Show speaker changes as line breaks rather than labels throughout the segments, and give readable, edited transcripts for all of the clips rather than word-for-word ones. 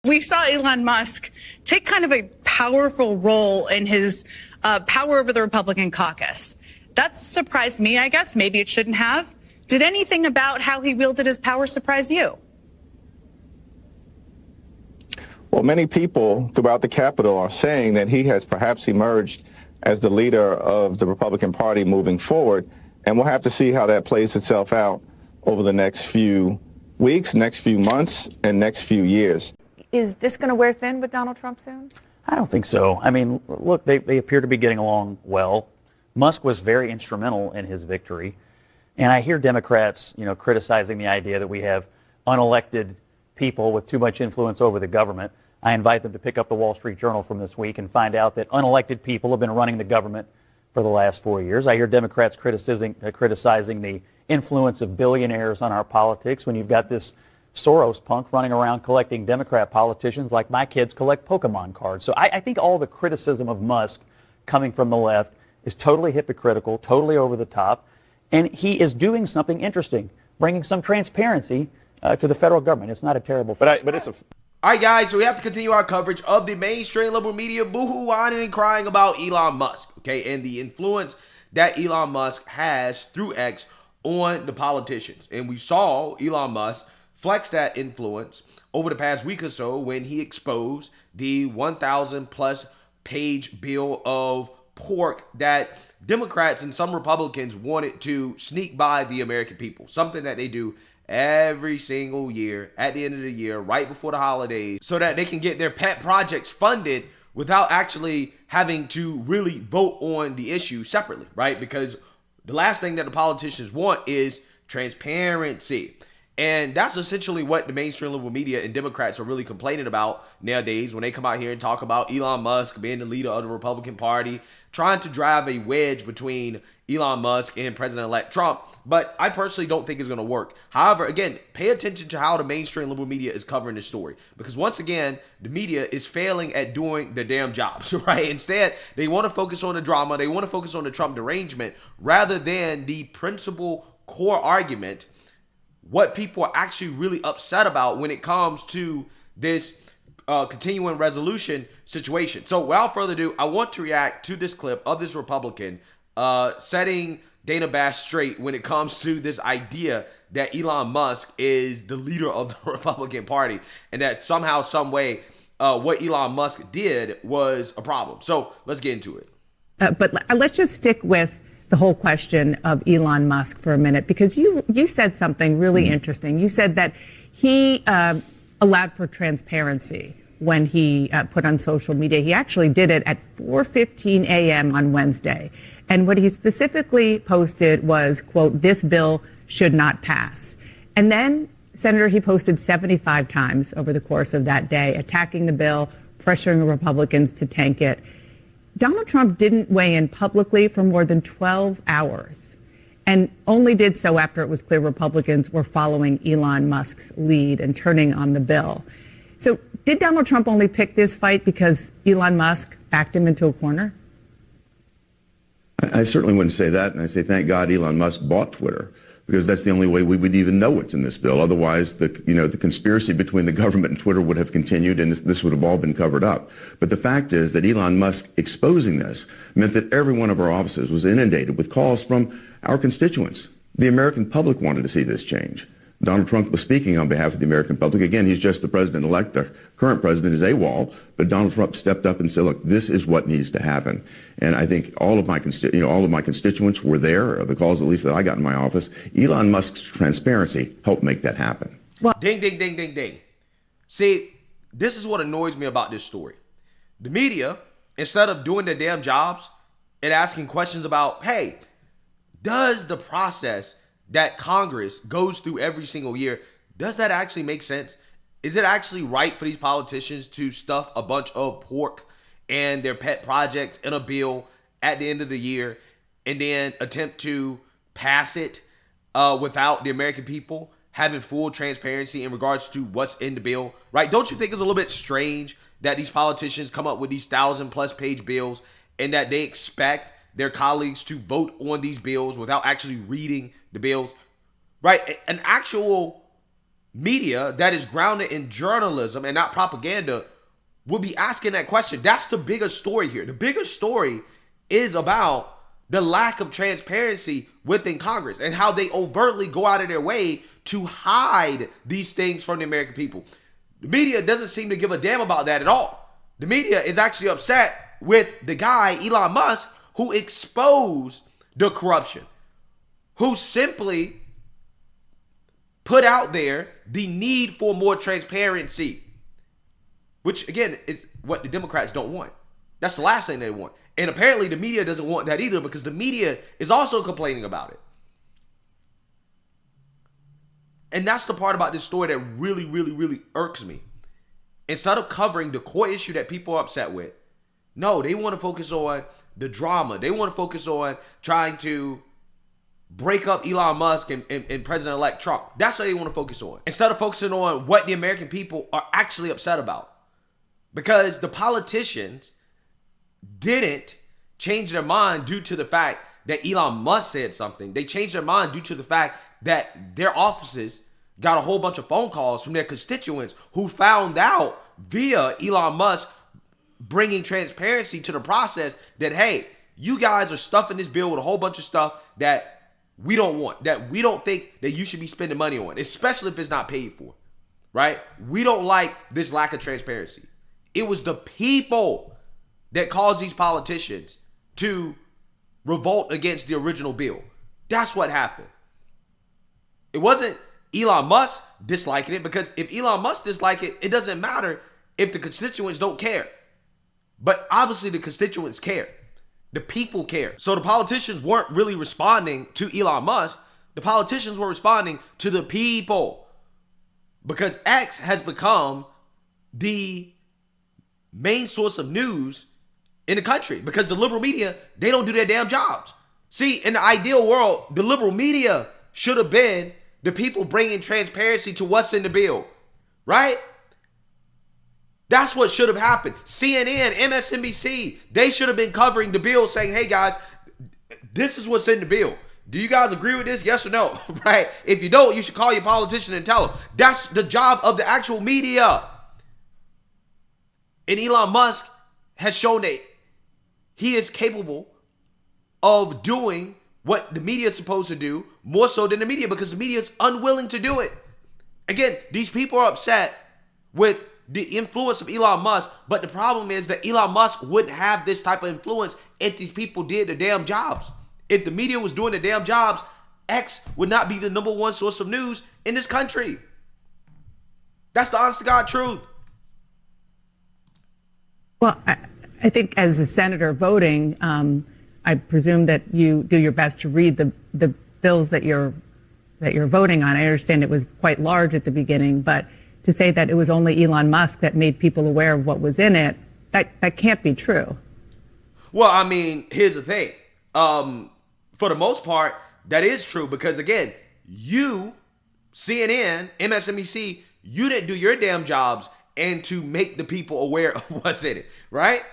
We saw Elon Musk take kind of a powerful role in his power over the Republican caucus. That surprised me, I guess. Maybe it shouldn't have. Did anything about how he wielded his power surprise you?
Well, many people throughout the Capitol are saying that he has perhaps emerged as the leader of the Republican Party moving forward. And we'll have to see how that plays itself out over the next few weeks, next few months, and next few years.
Is this going to wear thin with Donald Trump soon?
I don't think so. I mean, look, they appear to be getting along well. Musk was very instrumental in his victory. And I hear Democrats, criticizing the idea that we have unelected people with too much influence over the government. I invite them to pick up the Wall Street Journal from this week and find out that unelected people have been running the government for the last 4 years. I hear Democrats criticizing the influence of billionaires on our politics when you've got this Soros punk running around collecting Democrat politicians like my kids collect Pokemon cards. So I think all the criticism of Musk coming from the left is totally hypocritical, totally over the top. And he is doing something interesting, bringing some transparency to the federal government. It's not a terrible thing.
But it's a... All right, guys, so we have to continue our coverage of the mainstream liberal media boohoo whining and crying about Elon Musk, okay, and the influence that Elon Musk has through X on the politicians. And we saw Elon Musk flex that influence over the past week or so when he exposed the 1,000 plus page bill of pork that Democrats and some Republicans wanted to sneak by the American people, something that they do every single year at the end of the year, right before the holidays, so that they can get their pet projects funded without actually having to really vote on the issue separately, right? Because the last thing that the politicians want is transparency. And that's essentially what the mainstream liberal media and Democrats are really complaining about nowadays when they come out here and talk about Elon Musk being the leader of the Republican Party, trying to drive a wedge between Elon Musk and President-elect Trump. But I personally don't think it's going to work. However, again, pay attention to how the mainstream liberal media is covering this story. Because once again, the media is failing at doing their damn jobs, right? Instead, they want to focus on the drama. They want to focus on the Trump derangement rather than the principal core argument, what people are actually really upset about when it comes to this continuing resolution situation. So without further ado, I want to react to this clip of this Republican setting Dana Bash straight when it comes to this idea that Elon Musk is the leader of the Republican Party and that somehow, some way, what Elon Musk did was a problem. So let's get into it.
But let's just stick with the whole question of Elon Musk for a minute, because you said something really interesting. You said that he allowed for transparency when he put on social media. He actually did it at 4:15 a.m. on Wednesday. And what he specifically posted was, quote, "This bill should not pass." And then, Senator, he posted 75 times over the course of that day, attacking the bill, pressuring the Republicans to tank it. Donald Trump didn't weigh in publicly for more than 12 hours and only did so after it was clear Republicans were following Elon Musk's lead and turning on the bill. So did Donald Trump only pick this fight because Elon Musk backed him into a corner?
I certainly wouldn't say that, and I say thank God Elon Musk bought Twitter, because that's the only way we would even know what's in this bill. Otherwise, the conspiracy between the government and Twitter would have continued, and this would have all been covered up. But the fact is that Elon Musk exposing this meant that every one of our offices was inundated with calls from our constituents. The American public wanted to see this change. Donald Trump was speaking on behalf of the American public. Again, he's just the president-elect. The current president is AWOL, but Donald Trump stepped up and said, "Look, this is what needs to happen." And I think all of my constituents were there, or the calls at least that I got in my office. Elon Musk's transparency helped make that happen.
Well, ding, ding, ding, ding, ding. See, this is what annoys me about this story. The media, instead of doing their damn jobs and asking questions about, hey, does the process that Congress goes through every single year, does that actually make sense? Is it actually right for these politicians to stuff a bunch of pork and their pet projects in a bill at the end of the year and then attempt to pass it without the American people having full transparency in regards to what's in the bill, right? Don't you think it's a little bit strange that these politicians come up with these 1,000+ page bills and that they expect their colleagues to vote on these bills without actually reading the bills, right? An actual media that is grounded in journalism and not propaganda would be asking that question. That's the bigger story here. The bigger story is about the lack of transparency within Congress and how they overtly go out of their way to hide these things from the American people. The media doesn't seem to give a damn about that at all. The media is actually upset with the guy, Elon Musk, who exposed the corruption, who simply put out there the need for more transparency, which again is what the Democrats don't want. That's the last thing they want. And apparently the media doesn't want that either, because the media is also complaining about it. And that's the part about this story that really, really, really irks me. Instead of covering the core issue that people are upset with, no, they want to focus on the drama. They want to focus on trying to break up Elon Musk and President-elect Trump. That's what they want to focus on, instead of focusing on what the American people are actually upset about. Because the politicians didn't change their mind due to the fact that Elon Musk said something. They changed their mind due to the fact that their offices got a whole bunch of phone calls from their constituents who found out via Elon Musk bringing transparency to the process that, hey, you guys are stuffing this bill with a whole bunch of stuff that we don't want, that we don't think that you should be spending money on, especially if it's not paid for, right? We don't like this lack of transparency. It was the people that caused these politicians to revolt against the original bill. That's what happened. It wasn't Elon Musk disliking it, because if Elon Musk disliked it, it doesn't matter if the constituents don't care. But obviously the constituents care. The people care. So the politicians weren't really responding to Elon Musk. The politicians were responding to the people, because X has become the main source of news in the country, because the liberal media, they don't do their damn jobs. See, in the ideal world, the liberal media should have been the people bringing transparency to what's in the bill, right? That's what should have happened. CNN, MSNBC, they should have been covering the bill, saying, hey guys, this is what's in the bill. Do you guys agree with this? Yes or no? Right? If you don't, you should call your politician and tell them. That's the job of the actual media. And Elon Musk has shown that he is capable of doing what the media is supposed to do, more so than the media, because the media is unwilling to do it. Again, these people are upset with the influence of Elon Musk, but the problem is that Elon Musk wouldn't have this type of influence if these people did the damn jobs. If the media was doing the damn jobs, X would not be the number one source of news in this country. That's the honest to God truth.
Well, I think as a senator voting, I presume that you do your best to read the bills that you're voting on. I understand it was quite large at the beginning, but to say that it was only Elon Musk that made people aware of what was in it, that can't be true.
Well, I mean, here's the thing. For the most part, that is true, because again, you, CNN, MSNBC, you didn't do your damn jobs and to make the people aware of what's in it, right?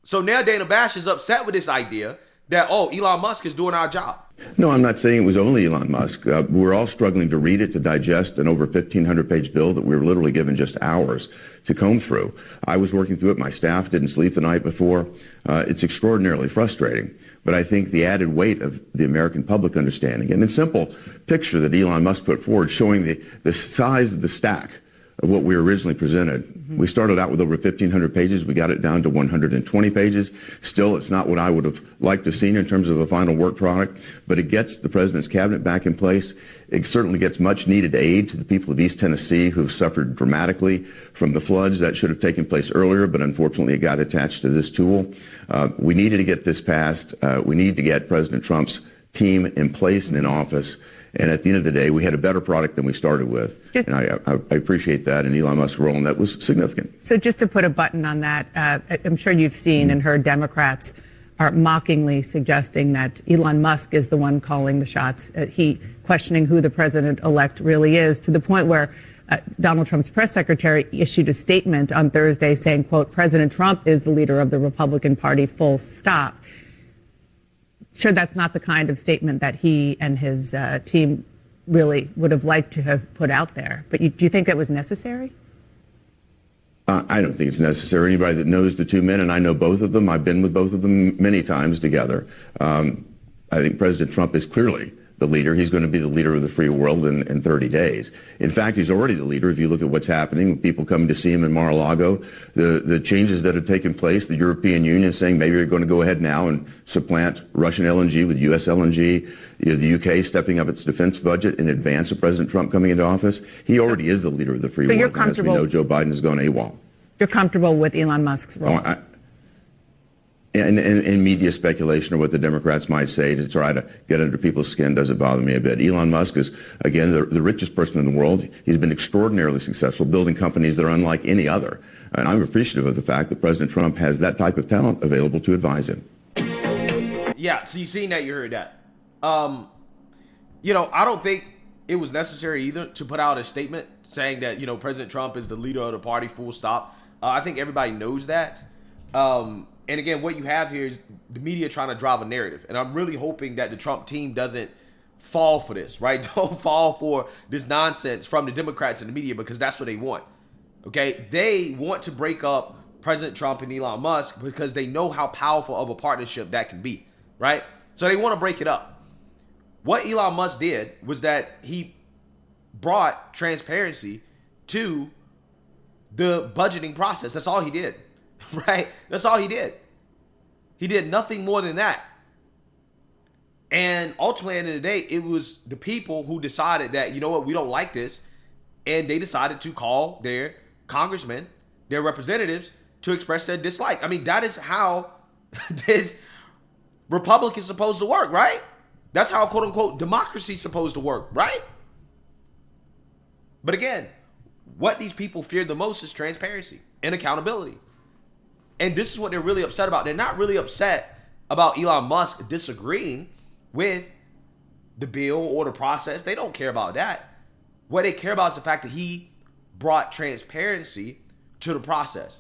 So now Dana Bash is upset with this idea that, oh, Elon Musk is doing our job.
No, I'm not saying it was only Elon Musk. We're all struggling to read it, to digest an over 1,500-page bill that we were literally given just hours to comb through. I was working through it. My staff didn't sleep the night before. It's extraordinarily frustrating. But I think the added weight of the American public understanding and the simple picture that Elon Musk put forward showing the size of the stack of what we originally presented. Mm-hmm. We started out with over 1,500 pages. We got it down to 120 pages. Still, it's not what I would have liked to have seen in terms of a final work product, but it gets the president's cabinet back in place. It certainly gets much needed aid to the people of East Tennessee who've suffered dramatically from the floods that should have taken place earlier, but unfortunately it got attached to this tool. We needed to get this passed. We need to get President Trump's team in place and in office. And at the end of the day, we had a better product than we started with. And I appreciate that. And Elon Musk's role in that was significant.
So just to put a button on that, I'm sure you've seen and heard Democrats are mockingly suggesting that Elon Musk is the one calling the shots. He questioning who the president-elect really is, to the point where Donald Trump's press secretary issued a statement on Thursday saying, quote, President Trump is the leader of the Republican Party, full stop. Sure, that's not the kind of statement that he and his team really would have liked to have put out there. But do you think that was necessary?
I don't think it's necessary. Anybody that knows the two men, and I know both of them, I've been with both of them many times together. I think President Trump is clearly the leader. He's going to be the leader of the free world in 30 days. In fact, he's already the leader. If you look at what's happening, people coming to see him in Mar-a-Lago, the changes that have taken place, the European Union saying maybe they're going to go ahead now and supplant Russian LNG with U.S. LNG, the UK stepping up its defense budget in advance of President Trump coming into office. He already is the leader of the free world. And as we know, Joe Biden has gone AWOL.
You're comfortable with Elon Musk's role?
And media speculation or what the Democrats might say to try to get under people's skin doesn't bother me a bit. Elon Musk is, again, the richest person in the world. He's been extraordinarily successful, building companies that are unlike any other. And I'm appreciative of the fact that President Trump has that type of talent available to advise him.
Yeah, so you seen that, you heard that. I don't think it was necessary either to put out a statement saying that, President Trump is the leader of the party, full stop. I think everybody knows that. And again, what you have here is the media trying to drive a narrative. And I'm really hoping that the Trump team doesn't fall for this, right? Don't fall for this nonsense from the Democrats and the media, because that's what they want. Okay? They want to break up President Trump and Elon Musk because they know how powerful of a partnership that can be, right? So they want to break it up. What Elon Musk did was that he brought transparency to the budgeting process. That's all he did. Right? That's all he did. He did nothing more than that. And ultimately, at the end of the day, it was the people who decided that, we don't like this. And they decided to call their congressmen, their representatives, to express their dislike. I mean, that is how this republic is supposed to work, right? That's how, quote unquote, democracy is supposed to work, right? But again, what these people fear the most is transparency and accountability. And this is what they're really upset about. They're not really upset about Elon Musk disagreeing with the bill or the process. They don't care about that. What they care about is the fact that he brought transparency to the process.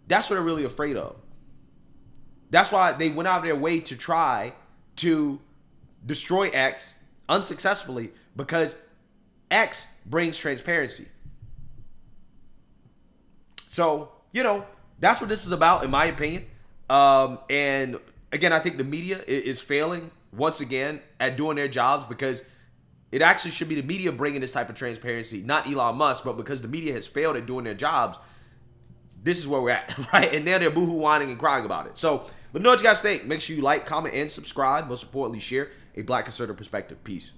That's what they're really afraid of. That's why they went out of their way to try to destroy X unsuccessfully, because X brings transparency. So, that's what this is about, in my opinion. And again, I think the media is failing once again at doing their jobs, because it actually should be the media bringing this type of transparency, not Elon Musk. But because the media has failed at doing their jobs, this is where we're at, right? And now they're boohoo whining and crying about it. So let me know what you guys think. Make sure you like, comment, and subscribe. Most importantly, share a Black conservative perspective. Peace.